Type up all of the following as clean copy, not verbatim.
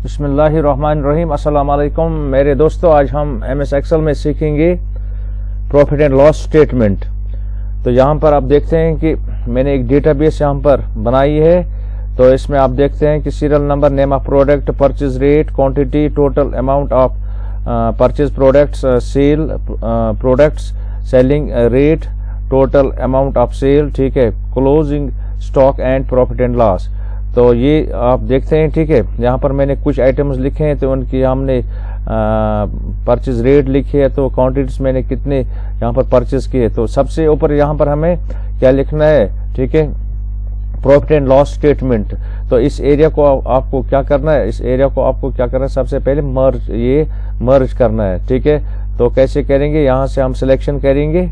बिस्मिल्लाहिर्रहमानिर्रहीम। अस्सलाम वालेकुम मेरे दोस्तों, आज हम MS एक्सेल में सीखेंगे प्रॉफिट एंड लॉस स्टेटमेंट। तो यहाँ पर आप देखते हैं कि मैंने एक डेटाबेस यहाँ पर बनाई है। तो इसमें आप देखते हैं कि serial number, name of product, purchase rate, quantity, total amount of purchase products, sale products, selling rate, total amount of sale, ठीक है, closing stock and profit and loss. तो ये आप देखते हैं, ठीक है। यहाँ पर मैंने कुछ आइटम्स लिखे हैं, तो उनकी हमने परचेज रेट लिखी है, तो क्वांटिटीज मैंने कितने यहाँ पर परचेज किए। तो सबसे ऊपर यहाँ पर हमें क्या लिखना है, ठीक है, प्रॉफिट एंड लॉस स्टेटमेंट। तो इस एरिया को आपको क्या करना है, इस एरिया को आपको क्या करना है, सबसे पहले मर्ज करना है, ठीक है। तो कैसे करेंगे, यहाँ से हम सिलेक्शन करेंगे।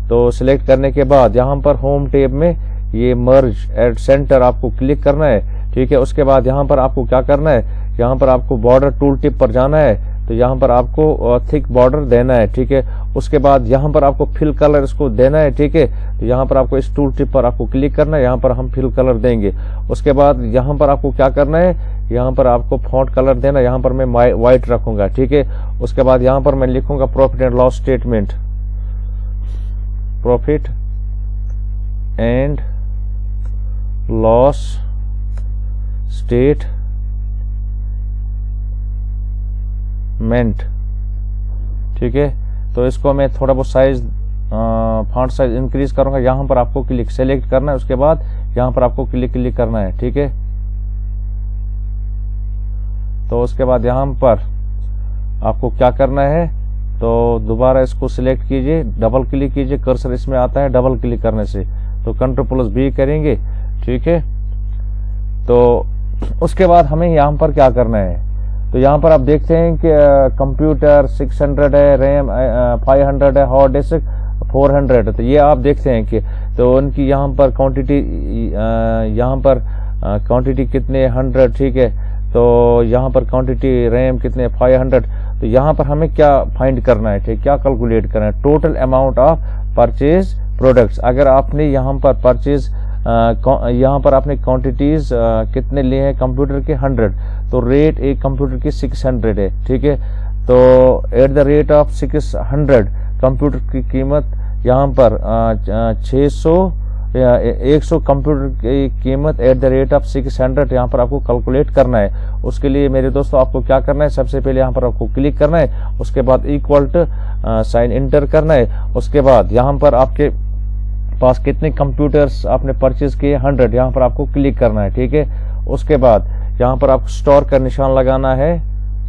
तो सिलेक्ट करने के बाद यहाँ पर होम टैब में ये मर्ज एट सेंटर आपको क्लिक करना है, ठीक है। उसके बाद यहाँ पर आपको क्या करना है, यहाँ पर आपको बॉर्डर टूल टिप पर जाना है। तो यहाँ पर आपको थिक बॉर्डर देना है, ठीक है। उसके बाद यहाँ पर आपको फिल कलर इसको देना है, ठीक है। तो यहाँ पर आपको इस टूल टिप पर आपको क्लिक करना है, यहाँ पर हम फिल कलर देंगे। उसके बाद यहाँ पर आपको क्या करना है, यहाँ पर आपको फॉन्ट कलर देना है। यहाँ पर मैं व्हाइट रखूंगा, ठीक है। उसके बाद यहाँ पर मैं लिखूंगा profit and loss statement, profit and loss statement, ठीक है। तो इसको मैं थोड़ा बहुत साइज फॉन्ट साइज इंक्रीज करूंगा। यहाँ पर आपको क्लिक सेलेक्ट करना है, उसके बाद यहाँ पर आपको क्लिक करना है, ठीक है। तो उसके बाद यहाँ पर आपको क्या करना है, तो दोबारा इसको सिलेक्ट कीजिए, डबल क्लिक कीजिए, कर्सर इसमें आता है डबल क्लिक करने से। तो Ctrl+V करेंगे, ठीक है। तो उसके बाद हमें यहाँ पर क्या करना है, तो यहाँ पर आप देखते हैं कि कंप्यूटर 600 है, रैम 500 है, हार्ड डिस्क 400 है। तो ये आप देखते हैं कि तो उनकी यहाँ पर क्वांटिटी, यहाँ पर क्वांटिटी कितने 100, ठीक है। तो यहाँ पर क्वांटिटी रैम कितने 500। तो यहाँ पर हमें क्या फाइंड करना है, ठीक, क्या कैलकुलेट करना है, total amount of purchase products. अगर आपने यहाँ पर परचेज यहाँ पर आपने क्वांटिटीज कितने लिए हैं कंप्यूटर के 100, तो रेट एक कंप्यूटर की 600 है, ठीक है। तो at the rate of 600 computer की कीमत यहाँ पर 100 कंप्यूटर की कीमत एट द रेट ऑफ 600 यहाँ पर आपको कैलकुलेट करना है। उसके लिए मेरे दोस्तों आपको क्या करना है, सबसे पहले यहाँ पर आपको क्लिक करना है, उसके बाद इक्वल टू साइन इंटर करना है। उसके बाद यहाँ पर आपके पास कितने कंप्यूटर्स आपने परचेज किए 100, यहाँ पर आपको क्लिक करना है, ठीक है। उसके बाद यहाँ पर आपको स्टोर का निशान लगाना है।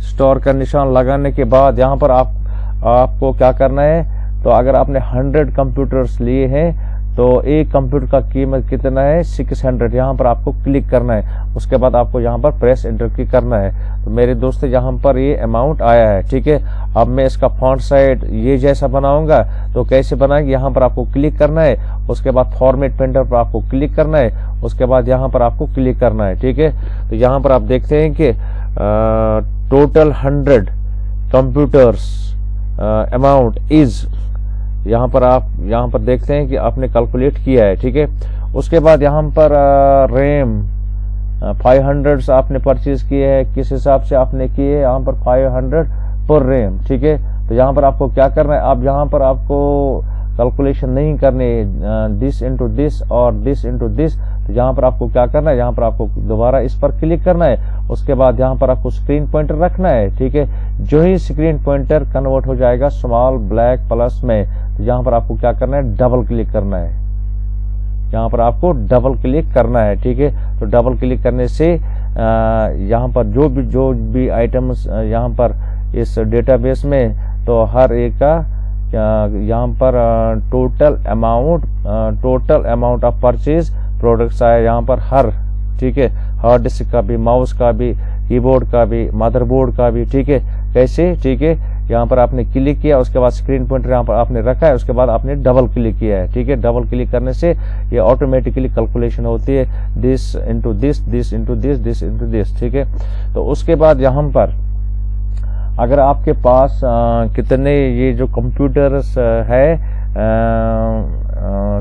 स्टोर का निशान लगाने के बाद यहाँ पर आपको क्या करना है, तो अगर आपने 100 कंप्यूटर्स लिए हैं तो एक कंप्यूटर का कीमत कितना है 600, यहाँ पर आपको क्लिक करना है। उसके बाद आपको यहाँ पर प्रेस एंटर की करना है। तो मेरे दोस्तों यहाँ पर ये अमाउंट आया है, ठीक है। अब मैं इसका फॉन्ट साइज ये जैसा बनाऊंगा, तो कैसे बनाएंगे, यहाँ पर आपको क्लिक करना है। उसके बाद फॉर्मेट पेंटर पर आपको क्लिक करना है। उसके बाद यहाँ पर आपको क्लिक करना है, ठीक है। तो यहाँ पर आप देखते हैं कि टोटल 100 कंप्यूटर्स अमाउंट इज, यहाँ पर आप यहाँ पर देखते हैं कि आपने कैलकुलेट किया है, ठीक है। उसके बाद यहाँ पर रैम 500 आपने परचेज किए हैं, किस हिसाब से आपने किए, यहाँ पर 500 पर रैम, ठीक है। तो यहाँ पर आपको क्या करना है, अब यहाँ पर आपको कैलकुलेशन नहीं करनी, दिस इंटू दिस और दिस इंटू दिस। तो यहाँ पर आपको क्या करना है, यहाँ पर आपको दोबारा इस पर क्लिक करना है। उसके बाद यहाँ पर आपको स्क्रीन पॉइंटर रखना है, ठीक है। जो ही स्क्रीन पॉइंटर कन्वर्ट हो जाएगा स्मॉल ब्लैक प्लस में, तो यहाँ पर आपको क्या करना है, डबल क्लिक करना है। यहाँ पर आपको डबल क्लिक करना है, ठीक है। तो डबल क्लिक करने से यहाँ पर जो भी आइटम्स यहाँ पर इस डेटाबेस में, तो हर एक का यहाँ पर total amount of purchase products आया यहाँ पर हर, ठीक है। हार्ड डिस्क का भी, माउस का भी, कीबोर्ड का भी, मदरबोर्ड का भी, ठीक है। कैसे, ठीक है। यहाँ पर आपने क्लिक किया, उसके बाद स्क्रीन पॉइंटर यहाँ पर आपने रखा है, उसके बाद आपने डबल क्लिक किया है, ठीक है। डबल क्लिक करने से ये ऑटोमेटिकली कैलकुलेशन होती है, this into this, this into this, this into this, ठीक है। तो उसके बाद यहाँ पर अगर आपके पास कितने ये जो कंप्यूटर्स है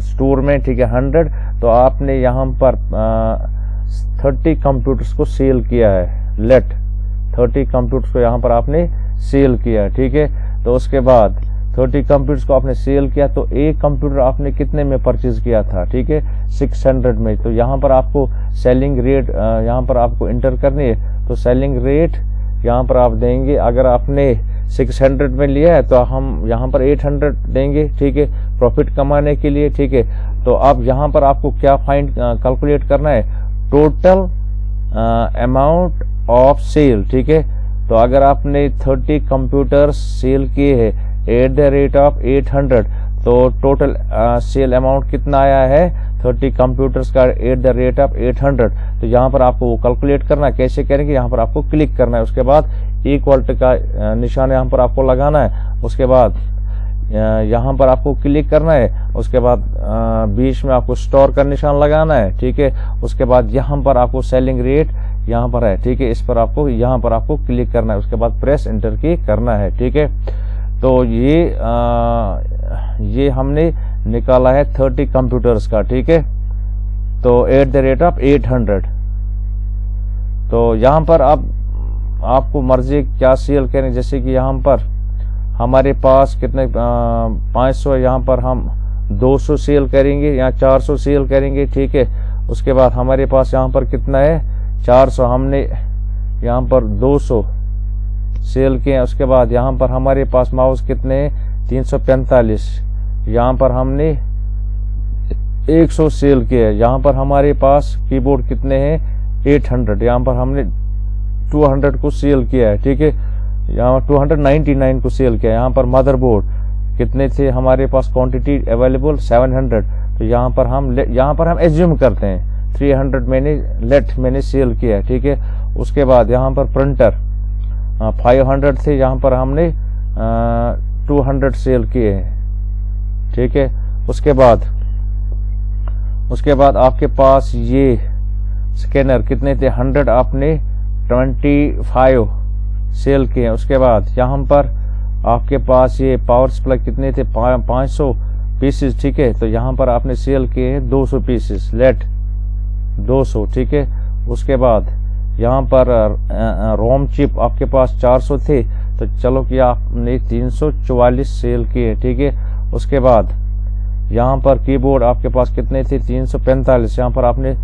स्टोर में, ठीक है, 100, तो आपने यहाँ पर 30 कंप्यूटर्स को सेल किया है। लेट 30 कंप्यूटर्स को यहाँ पर आपने सेल किया, ठीक है। तो उसके बाद 30 कंप्यूटर्स को आपने सेल किया, तो एक कंप्यूटर आपने कितने में परचेज किया था, ठीक है, 600 में। तो यहाँ पर आपको सेलिंग रेट यहाँ पर आपको इंटर करनी है। तो सेलिंग रेट यहाँ पर आप देंगे, अगर आपने 600 में लिया है तो हम यहाँ पर 800 देंगे, ठीक है, प्रॉफिट कमाने के लिए, ठीक है। तो अब यहाँ पर आपको क्या कैलकुलेट करना है, टोटल अमाउंट ऑफ सेल, ठीक है। तो अगर आपने 30 कंप्यूटर सेल किए हैं एट द रेट ऑफ 800, तो टोटल सेल अमाउंट कितना आया है 30 कंप्यूटर्स का एट द रेट ऑफ 800। तो यहाँ पर आपको वो कैलकुलेट करना है। कैसे करेंगे, यहाँ पर आपको क्लिक करना है, उसके बाद इक्वल का निशान यहाँ पर आपको लगाना है, उसके बाद यहाँ पर आपको क्लिक करना है, उसके बाद बीच में आपको स्टोर का निशान लगाना है, ठीक है। उसके बाद यहाँ पर आपको सेलिंग रेट यहाँ पर है, ठीक है, इस पर आपको यहाँ पर आपको क्लिक करना है, उसके बाद प्रेस एंटर की करना है, ठीक है। तो ये हमने निकाला है 30 कंप्यूटर्स का, ठीक है। तो एट द रेट ऑफ 800। तो यहाँ पर अब आपको मर्जी क्या सेल करें, जैसे कि यहाँ पर हमारे पास कितने 500, यहाँ पर हम 200 सेल करेंगे या 400 सेल करेंगे, ठीक है। उसके बाद हमारे पास यहाँ पर कितना है 400, हमने यहाँ पर 200 सेल किए। उसके बाद यहाँ पर हमारे पास माउस कितने हैं 345, यहाँ पर हमने 100 सेल किए। यहाँ पर हमारे पास कीबोर्ड कितने हैं 800, यहाँ पर हमने 200 को सेल किया है, ठीक है। यहाँ 299 को सेल किया। यहाँ पर मदरबोर्ड कितने थे हमारे पास, क्वांटिटी अवेलेबल 700। तो यहाँ पर हम एज्यूम करते हैं 300 मैंने सेल किया है, ठीक है। उसके बाद यहाँ पर प्रिंटर 500 थे, यहाँ पर हमने 200 सेल किए हैं, ठीक है। उसके बाद आपके पास ये स्कैनर कितने थे 100, आपने 25 सेल किए हैं। उसके बाद यहाँ पर आपके पास ये पावर सप्लाई कितने थे 500 पीसेस, ठीक है। तो यहाँ पर आपने सेल किए हैं 200 पीसेस, लेट 200, ठीक है। उसके बाद यहाँ पर रोम चिप आपके पास 400 थे, तो चलो कि आपने 344 सेल किए, ठीक है। उसके बाद यहाँ पर कीबोर्ड आपके पास कितने थे 345, यहाँ पर आपने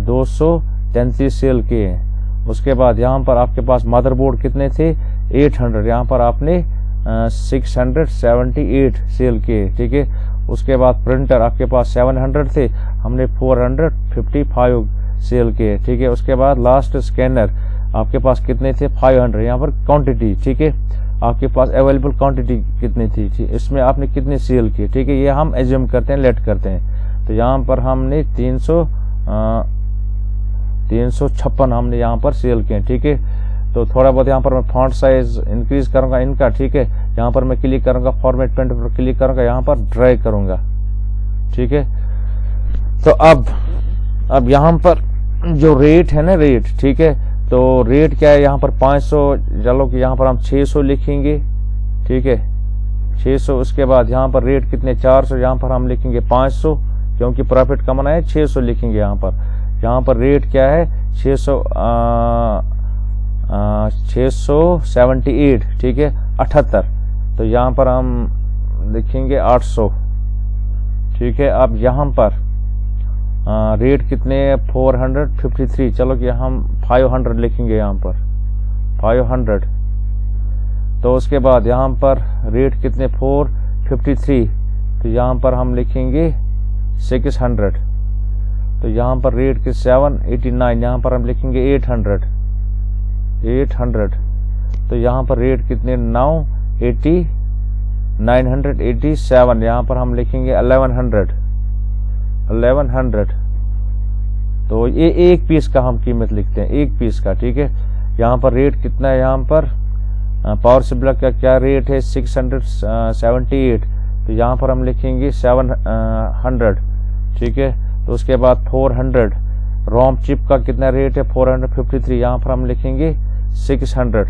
233 सेल किए हैं। उसके बाद यहाँ पर आपके पास मदरबोर्ड कितने थे 800, यहाँ पर आपने 678 सेल किए, ठीक है। उसके बाद प्रिंटर आपके पास 700 थे, हमने 455 सेल किए, ठीक है। उसके बाद लास्ट स्कैनर आपके पास कितने थे 500, यहाँ पर क्वांटिटी, ठीक है, आपके पास अवेलेबल क्वांटिटी कितनी थी, इसमें आपने कितने सेल किए, ठीक है। ये हम एज्यूम करते हैं, लेट करते हैं। तो यहाँ पर हमने 356 हमने यहाँ पर सेल किए, ठीक है। तो थोड़ा बहुत यहाँ पर मैं फॉन्ट साइज इंक्रीज करूंगा इनका, ठीक है। यहाँ पर मैं क्लिक करूंगा, फॉर्मेट पेंट पर क्लिक करूंगा, यहाँ पर ड्रैग करूंगा, ठीक है। तो अब यहाँ पर जो रेट है ना, रेट, ठीक है। तो रेट क्या है यहाँ पर 500, चलो कि यहाँ पर हम 600 लिखेंगे, ठीक है, 600। उसके बाद यहाँ पर रेट कितने 400, यहाँ पर हम लिखेंगे 500, क्योंकि प्रॉफिट कमाना है 600 लिखेंगे यहाँ पर। यहाँ पर रेट क्या है 678, ठीक है, 78। तो यहाँ पर हम लिखेंगे 800, ठीक है। अब यहाँ पर रेट कितने 453, चलो कि हम 500 लिखेंगे यहाँ पर 500। तो उसके बाद यहाँ पर रेट कितने 453, तो यहाँ पर हम लिखेंगे 600। तो यहाँ पर रेट के 789, यहाँ पर हम लिखेंगे 800। तो यहाँ पर रेट कितने 987, यहाँ पर हम लिखेंगे 1100। तो ये एक पीस का हम कीमत लिखते हैं, एक पीस का, ठीक है। यहाँ पर रेट कितना है, यहाँ पर पावर सप्लाई का क्या रेट है 678, तो यहाँ पर हम लिखेंगे 700, ठीक है। तो उसके बाद 400 रोम चिप का कितना रेट है 453, यहाँ पर हम लिखेंगे 600।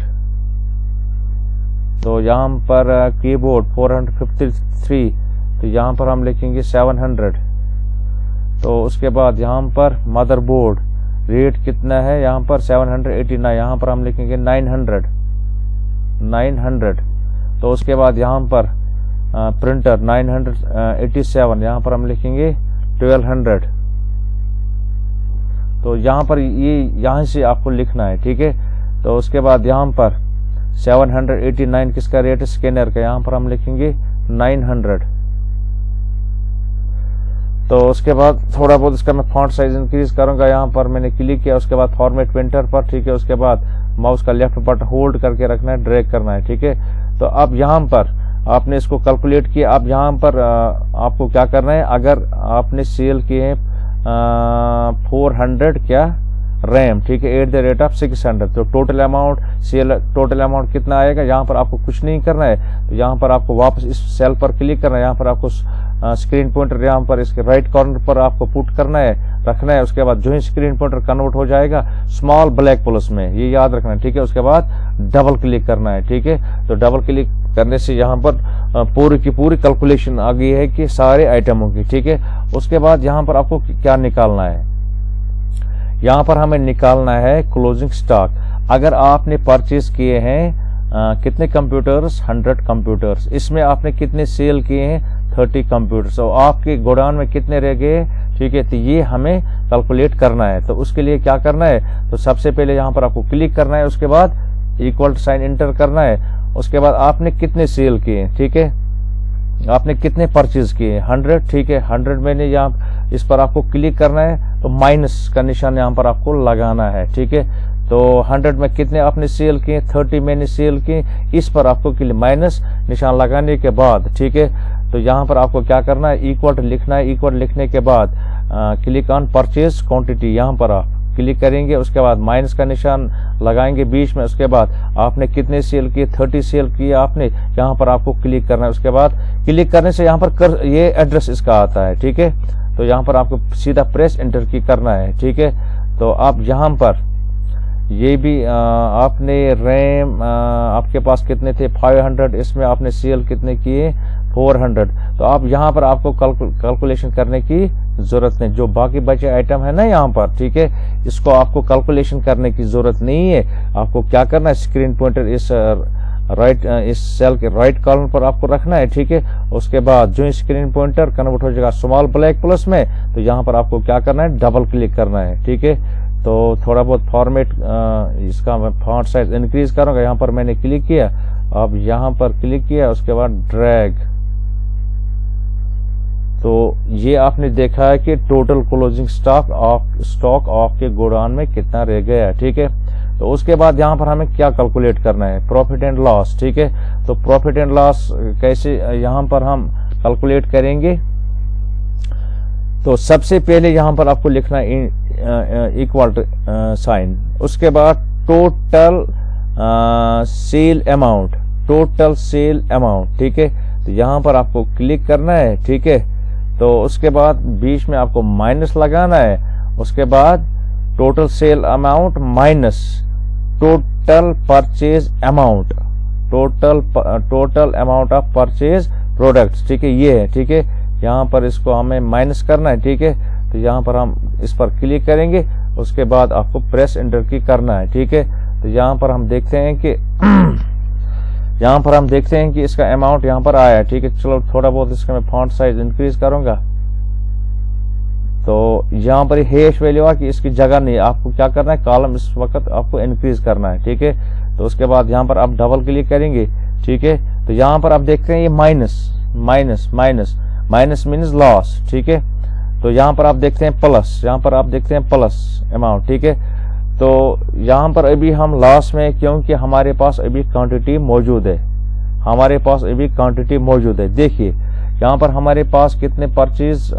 तो यहाँ पर कीबोर्ड 453, तो यहाँ पर हम लिखेंगे 700। तो उसके बाद यहाँ पर मदरबोर्ड रेट कितना है यहाँ पर 789, यहाँ पर हम लिखेंगे 900। तो उसके बाद यहाँ पर प्रिंटर 987, यहाँ पर हम लिखेंगे 1200। तो यहाँ पर यहाँ से आपको लिखना है, ठीक है। तो उसके बाद यहाँ पर 789 किसका रेट है, स्कैनर का, यहाँ पर हम लिखेंगे 900। तो उसके बाद थोड़ा बहुत इसका मैं फॉन्ट साइज इंक्रीज करूंगा, यहाँ पर मैंने क्लिक किया, उसके बाद फॉर्मेट प्रिंटर पर, ठीक है। उसके बाद माउस का लेफ्ट बटन होल्ड करके रखना है, ड्रैग करना है, ठीक है। तो अब यहाँ पर आपने इसको कैलकुलेट किया। अब यहाँ पर आपको क्या करना है, अगर आपने सेल किए हैं 400 क्या रैम, ठीक है, @600, तो टोटल अमाउंट कितना आएगा, यहाँ पर आपको कुछ नहीं करना है। तो यहाँ पर आपको वापस इस सेल पर क्लिक करना है, यहाँ पर आपको स्क्रीन पॉइंटर यहाँ पर इसके राइट कॉर्नर पर आपको पुट करना है, रखना है। उसके बाद जो ही स्क्रीन पॉइंटर कन्वर्ट हो जाएगा स्मॉल ब्लैक प्लस में, ये याद रखना है, ठीक है। उसके बाद डबल क्लिक करना है, ठीक है। तो डबल क्लिक करने से यहाँ पर पूरी की पूरी कैलकुलेशन आ गई है कि सारे आइटमों की, ठीक है। उसके बाद यहाँ पर आपको क्या निकालना है, यहाँ पर हमें निकालना है क्लोजिंग स्टॉक। अगर आपने परचेज किए हैं कितने कंप्यूटर्स, 100 कंप्यूटर्स, इसमें आपने कितने सेल किए हैं, 30 कंप्यूटर्स, और आपके गोडाउन में कितने रह गए, ठीक है। तो ये हमें कैलकुलेट करना है। तो उसके लिए क्या करना है, तो सबसे पहले यहाँ पर आपको क्लिक करना है, उसके बाद इक्वल साइन इंटर करना है। उसके बाद आपने कितने सेल किए, ठीक है, आपने कितने परचेज किए, 100, ठीक है। 100 मैंने यहाँ इस पर आपको क्लिक करना है, तो माइनस का निशान यहाँ पर आपको लगाना है, ठीक है। तो 100 में कितने आपने सेल किए, 30 मैंने सेल किए, इस पर आपको माइनस निशान लगाने के बाद, ठीक है। तो यहाँ पर आपको क्या करना है, इक्वल लिखना है। इक्वल लिखने के बाद क्लिक ऑन परचेज क्वांटिटी, यहाँ पर आप क्लिक करेंगे, उसके बाद माइनस का निशान लगाएंगे बीच में। उसके बाद आपने कितने सेल किए, 30 सेल किए आपने, यहाँ पर आपको क्लिक करना है। उसके बाद क्लिक करने से यहाँ पर ये एड्रेस इसका आता है, ठीक है। तो यहाँ पर आपको सीधा प्रेस एंटर की करना है, ठीक है। तो आप यहाँ पर ये भी आपने रैम आपके पास कितने थे, 500, इसमें आपने सेल कितने किए, 400। तो आप यहाँ पर आपको कैलकुलेशन करने की जरूरत नहीं, जो बाकी बचे आइटम है ना यहाँ पर, ठीक है, इसको आपको कैलकुलेशन करने की जरूरत नहीं है। आपको क्या करना है, स्क्रीन पॉइंटर इस सेल के राइट कॉलम पर आपको रखना है, ठीक है। उसके बाद जो स्क्रीन पॉइंटर कन्वर्ट हो जाएगा स्मॉल ब्लैक प्लस में, तो यहाँ पर आपको क्या करना है, डबल क्लिक करना है, ठीक है। तो थोड़ा बहुत फॉर्मेट इसका मैं फॉन्ट साइज इंक्रीज करूंगा, यहाँ पर मैंने क्लिक किया, अब यहाँ पर क्लिक किया, उसके बाद ड्रैग। तो ये आपने देखा है कि टोटल क्लोजिंग स्टॉक आपके गोडाउन में कितना रह गया है, ठीक है। तो उसके बाद यहाँ पर हमें क्या कैलकुलेट करना है, प्रॉफिट एंड लॉस, ठीक है। तो प्रॉफिट एंड लॉस कैसे यहाँ पर हम कैलकुलेट करेंगे, तो सबसे पहले यहाँ पर आपको लिखना है इक्वल साइन, उसके बाद टोटल सेल अमाउंट, ठीक है। तो यहाँ पर आपको क्लिक करना है, ठीक है। तो उसके बाद बीच में आपको माइनस लगाना है, उसके बाद total sale amount minus total purchase amount, total amount of purchase products, ठीक है, ये है, ठीक है। यहाँ पर इसको हमें माइनस करना है, ठीक है। तो यहाँ पर हम इस पर क्लिक करेंगे, उसके बाद आपको प्रेस एंटर की करना है, ठीक है। तो यहाँ पर हम देखते हैं कि इसका अमाउंट यहाँ पर आया है, ठीक है। चलो थोड़ा बहुत इसका मैं फॉन्ट साइज इंक्रीज करूंगा। तो यहाँ पर हैश वैल्यू आ कि इसकी जगह नहीं, आपको क्या करना है, कॉलम इस वक्त आपको इंक्रीज करना है, ठीक है। तो उसके बाद यहाँ पर आप डबल क्लिक करेंगे, ठीक है। तो यहाँ पर आप देखते हैं ये माइनस मीन्स लॉस, ठीक है। तो यहाँ पर आप देखते हैं प्लस, यहाँ पर आप देखते हैं प्लस अमाउंट, ठीक है। तो यहाँ पर अभी हम लॉस में, क्योंकि हमारे पास अभी क्वांटिटी मौजूद है, देखिए यहाँ पर हमारे पास कितने परचेज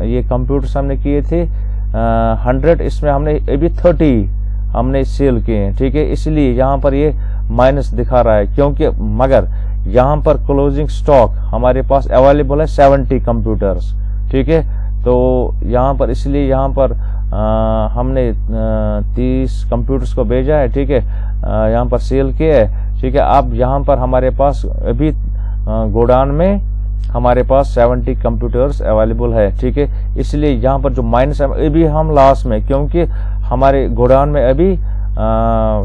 ये कंप्यूटर्स हमने किए थे 100, इसमें हमने अभी 30 हमने सेल किए हैं, ठीक है। इसलिए यहाँ पर ये माइनस दिखा रहा है, क्योंकि मगर यहाँ पर क्लोजिंग स्टॉक हमारे पास अवेलेबल है 70 कंप्यूटर्स, ठीक है। तो यहाँ पर इसलिए यहाँ पर हमने 30 कंप्यूटर्स को भेजा है, ठीक है, यहाँ पर सेल किया है, ठीक है। अब यहाँ पर हमारे पास अभी गोडाउन में हमारे पास 70 कंप्यूटर्स अवेलेबल है, ठीक है। इसलिए यहाँ पर जो माइनस है अभी हम लॉस में, क्योंकि हमारे गोडाउन में अभी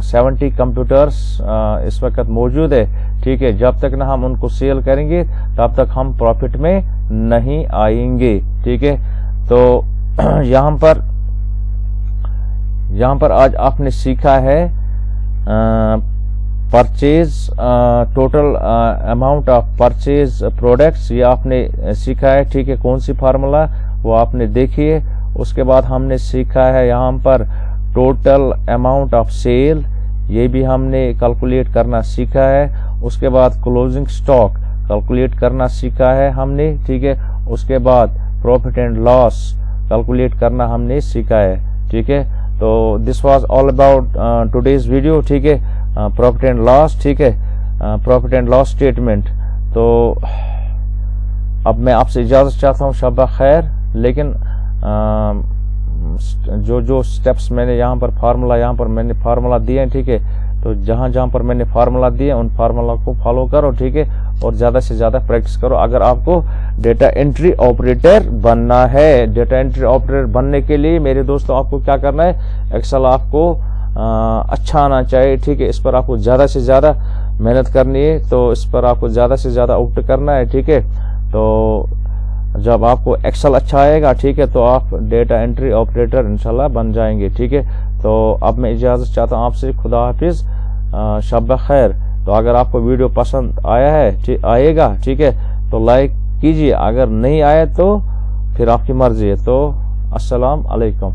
70 कंप्यूटर्स इस वक्त मौजूद है, ठीक है। जब तक ना हम उनको सेल करेंगे तब तक हम प्रॉफिट में नहीं आएंगे, ठीक है। तो यहाँ पर आज आपने सीखा है purchase, total amount of purchase products, ये आपने सीखा है, ठीक है। कौन सी फार्मूला वो आपने देखी है। उसके बाद हमने सीखा है यहाँ पर टोटल अमाउंट ऑफ सेल, ये भी हमने कैलकुलेट करना सीखा है। उसके बाद क्लोजिंग स्टॉक कैलकुलेट करना सीखा है हमने, ठीक है। उसके बाद प्रॉफिट एंड लॉस कैलकुलेट करना हमने सीखा है, ठीक है। तो this was all about today's video, ठीक है। प्रॉफिट एंड लॉस, ठीक है, प्रॉफिट एंड लॉस स्टेटमेंट। तो अब मैं आपसे इजाजत चाहता हूँ, शब खैर। लेकिन जो स्टेप्स मैंने यहाँ पर फार्मूला दिए हैं, ठीक है। तो जहां पर मैंने फार्मूला दिए उन फार्मूला को फॉलो करो, ठीक है। और ज्यादा से ज्यादा प्रैक्टिस करो अगर आपको डेटा एंट्री ऑपरेटर बनना है। डेटा एंट्री ऑपरेटर बनने के लिए मेरे दोस्तों आपको क्या करना है, एक्सेल आपको अच्छा आना चाहिए, ठीक है। इस पर आपको ज्यादा से ज्यादा मेहनत करनी है, तो इस पर आपको ज्यादा से ज्यादा आउट करना है, ठीक है। तो जब आपको एक्सेल अच्छा आएगा, ठीक है, तो आप डेटा एंट्री ऑपरेटर इंशाल्लाह बन जाएंगे, ठीक है। तो अब मैं इजाजत चाहता हूँ आपसे, खुदा हाफिज, शब खैर। तो अगर आपको वीडियो पसंद आएगा, ठीक है, तो लाइक कीजिए। अगर नहीं आया तो फिर आपकी मर्जी है। तो अस्सलाम अलैकुम।